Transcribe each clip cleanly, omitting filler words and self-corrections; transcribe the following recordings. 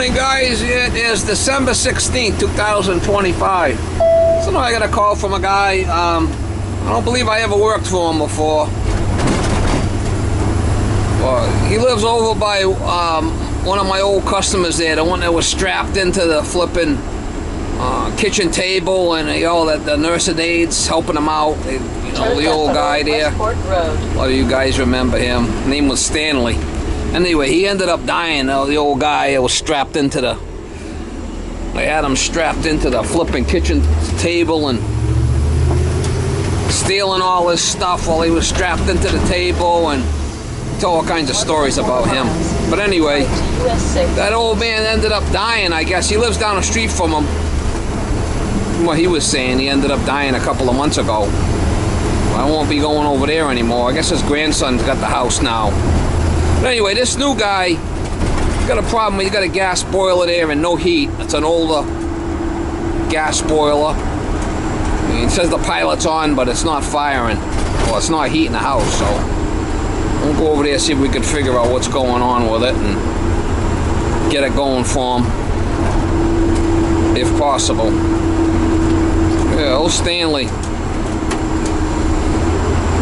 Morning, guys. It is December 16th, 2025. So now I got a call from a guy. I don't believe I ever worked for him before. He lives over by one of my old customers there, the one that was strapped into the flipping kitchen table, and the nursing aides helping him out. The old guy there. A lot of you guys remember him. His name was Stanley. Anyway, he ended up dying. The old guy was strapped into they had him strapped into the flipping kitchen table and stealing all his stuff while he was strapped into the table, and told all kinds of stories about him. But anyway, that old man ended up dying, I guess. He lives down the street from him. From what he was saying, he ended up dying a couple of months ago. I won't be going over there anymore. I guess his grandson's got the house now. But anyway, this new guy got a problem. He's got a gas boiler there and no heat. It's an older gas boiler. It says the pilot's on, but it's not firing. Well, it's not heating the house, so we'll go over there and see if we can figure out what's going on with it and get it going for him, if possible. Yeah, old Stanley.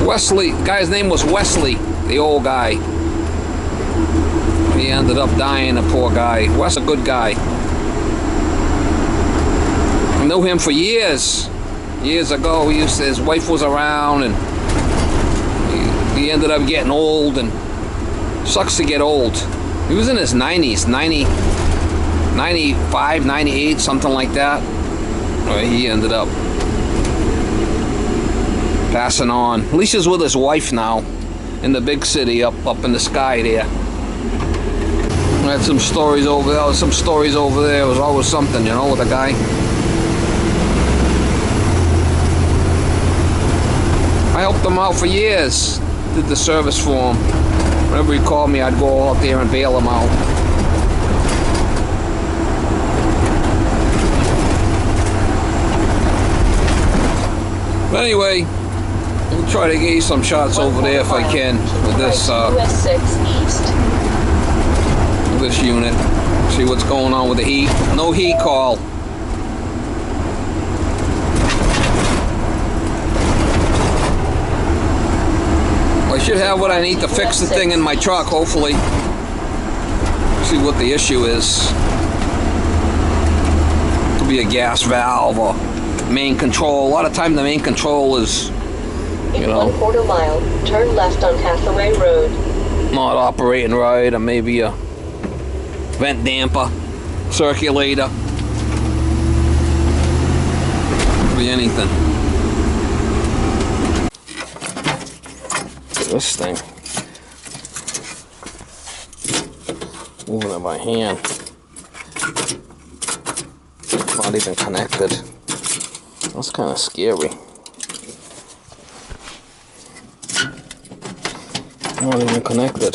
Wesley, the guy's name was Wesley, the old guy. He ended up dying, the poor guy. Wes a good guy. I knew him for years. Years ago, his wife was around, and he ended up getting old, and sucks to get old. He was in his 90s, 95, 98, something like that. He ended up passing on. At least he's with his wife now in the big city up in the sky there. I had some stories over there. Some stories over there. It was always something, with a guy. I helped him out for years. Did the service for him. Whenever he called me, I'd go out there and bail him out. But anyway, we'll try to get you some shots over there if I can with this this unit. See what's going on with the heat. No heat call. I should have what I need to fix the thing in my truck, hopefully. See what the issue is. Could be a gas valve or main control. A lot of times the main control is, In 1/4 mile, turn left on Hathaway Road. Not operating right, or maybe a vent damper, circulator. Could be anything. This thing, moving it by hand, not even connected. That's kind of scary. Not even connected.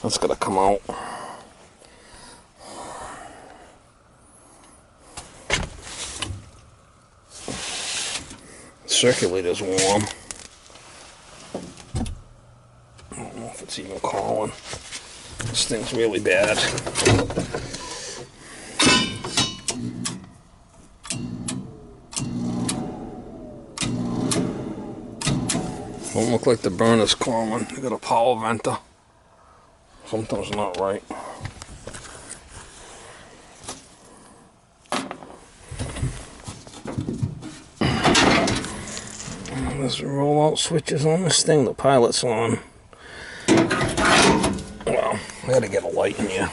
That's gonna come out. Circulator's warm. I don't know if it's even calling. This thing's really bad. Don't look like the burner's calling. You got a power venter. Something's not right. There's roll-out switches on this thing. The pilot's on. Well, I gotta get a light in here.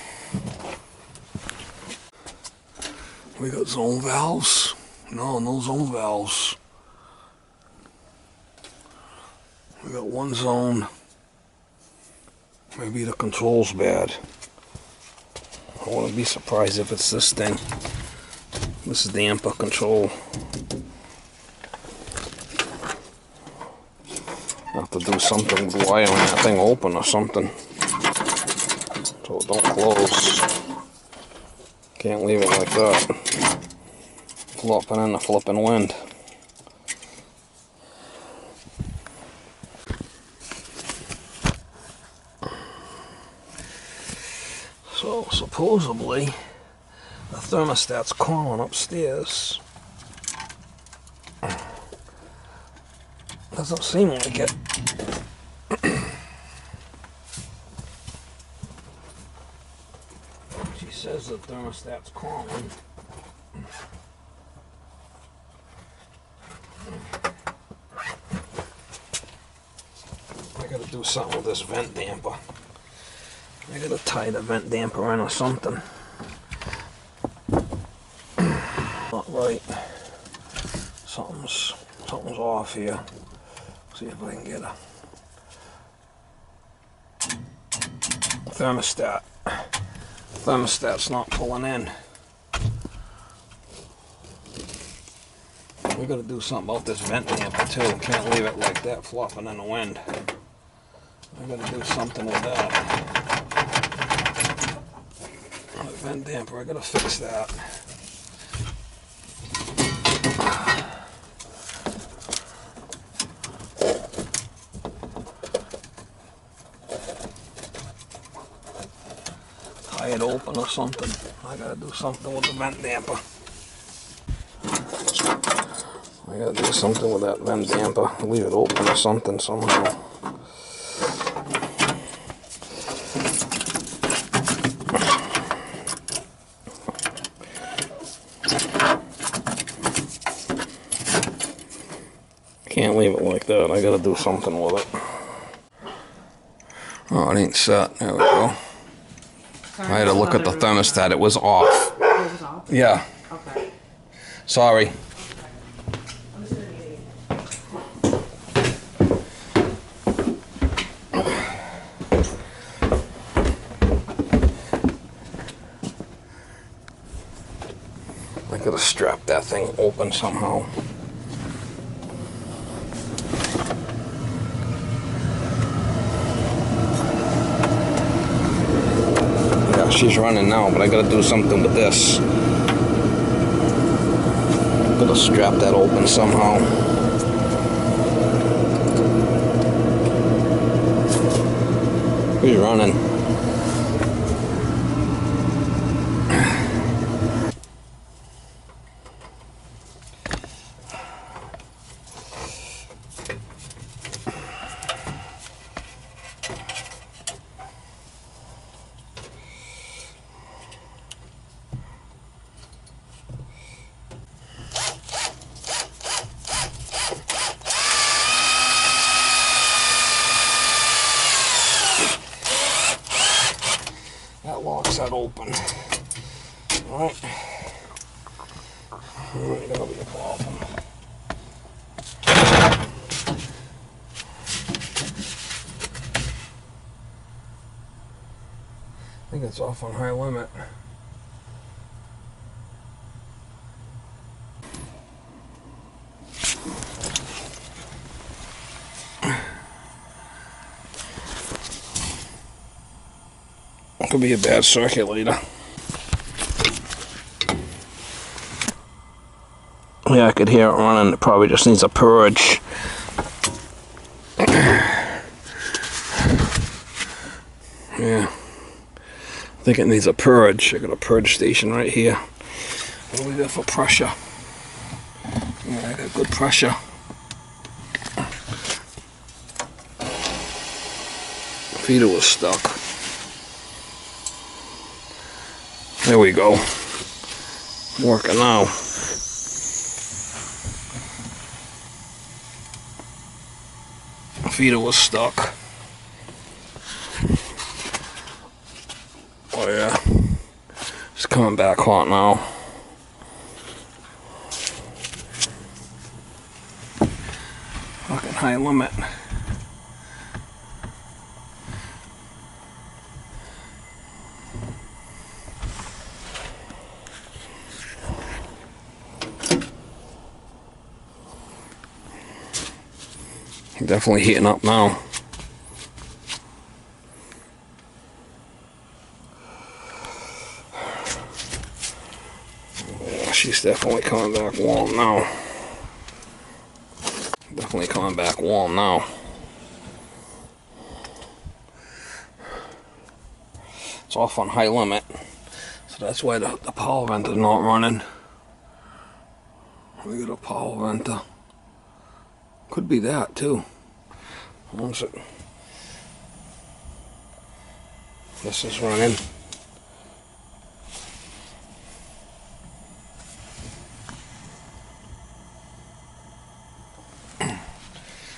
We got zone valves. No zone valves. We got one zone. Maybe the control's bad. I wouldn't be surprised if it's this thing. This is the damper control. Have to do something with wiring that thing open or something, so it don't close. Can't leave it like that. Flopping in the flipping wind. So supposedly the thermostat's calling upstairs. Doesn't seem like it. She says the thermostat's calling. I gotta do something with this vent damper. I gotta tie the vent damper in or something. Not right. Something's off here. See if I can get a thermostat. Thermostat's not pulling in. We gotta do something about this vent damper too. Can't leave it like that flopping in the wind. I gotta do something with that. The vent damper, I gotta fix that. Tie it open or something. I gotta do something with the vent damper. I gotta do something with that vent damper. Leave it open or something somehow. Can't leave it like that. I gotta do something with it. Oh, it ain't set. There we go. Sorry, I had to look at the thermostat. It was off. It was off? Yeah. Okay. Sorry. I'm just gonna need I gotta strap that thing open somehow. Yeah, she's running now, but I gotta do something with this. Gotta strap that open somehow. She's running. That locks that open. Alright. Alright, that'll be a problem. I think it's off on high limit. Could be a bad circulator. Yeah, I could hear it running. It probably just needs a purge. Yeah. I think it needs a purge. I got a purge station right here. I'll leave it for pressure. Yeah, I got good pressure. Feeder was stuck. There we go. Working now. Feeder was stuck. Oh yeah. It's coming back hot now. Fucking high limit. Definitely heating up now. Yeah, she's definitely coming back warm now. Definitely coming back warm now. It's off on high limit. So that's why the power vent is not running. We got a power vent. Could be that too. One second. This is running.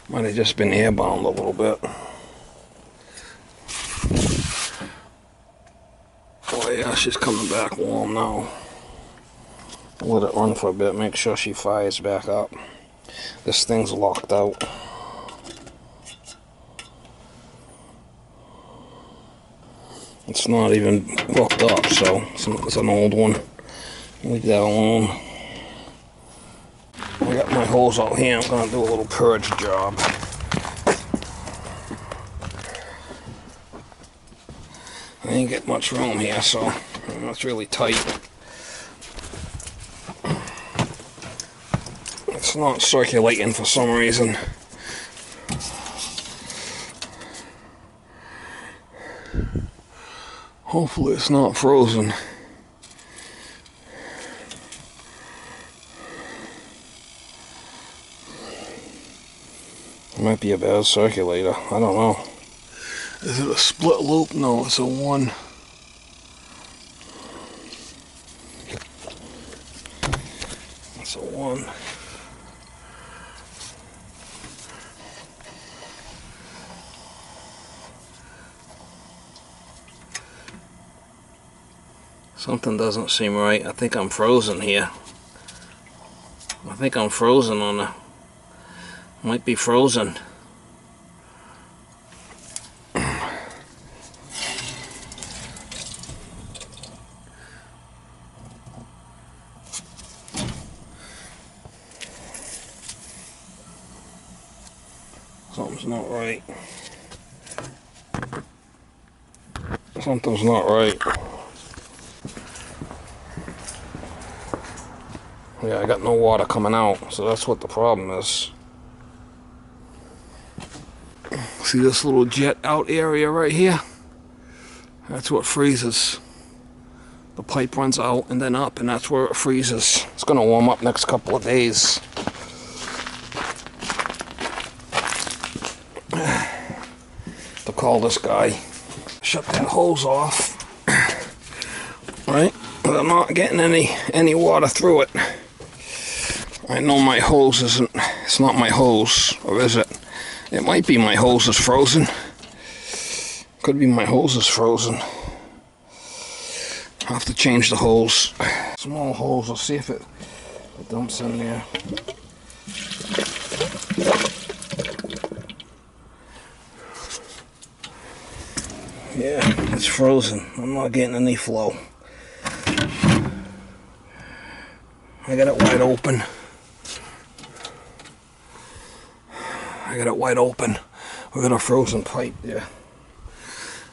Might have just been airbound a little bit. Oh yeah, she's coming back warm now. Let it run for a bit, make sure she fires back up. This thing's locked out. It's not even hooked up, so it's an old one. Leave that alone. I got my hose out here. I'm gonna do a little purge job. I ain't get much room here, so it's really tight. It's not circulating for some reason. Hopefully it's not frozen. It might be a bad circulator. I don't know. Is it a split loop? No, it's a one. It's a one. Something doesn't seem right. I think I'm frozen here. I think I'm frozen on the... Might be frozen. Something's not right. Something's not right. Yeah, I got no water coming out, so that's what the problem is. See this little jet out area right here? That's what freezes. The pipe runs out and then up, and that's where it freezes. It's gonna warm up next couple of days. To call this guy. Shut that hose off. Right? But I'm not getting any water through it. I know my hose isn't, it's not my hose, or is it? It might be my hose is frozen. Could be my hose is frozen. I'll have to change the hose. Small hose, I'll see if it dumps in there. Yeah, it's frozen. I'm not getting any flow. I got it wide open. I got it wide open. We got a frozen pipe there.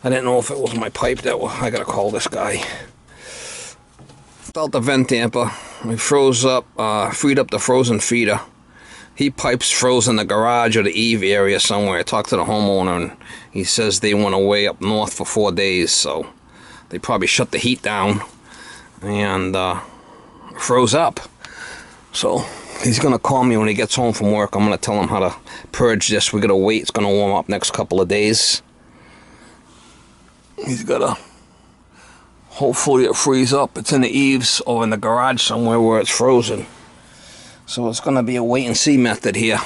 I didn't know if it was my pipe that was. I gotta call this guy. Out the vent damper. We froze up, freed up the frozen feeder. Heat pipes froze in the garage or the eave area somewhere. I talked to the homeowner and he says they went away up north for 4 days, so they probably shut the heat down and froze up. So he's gonna call me when he gets home from work. I'm gonna tell him how to purge this. We gotta wait. It's gonna warm up next couple of days. He's gotta, hopefully it freeze up. It's in the eaves or in the garage somewhere where it's frozen. So it's gonna be a wait and see method here.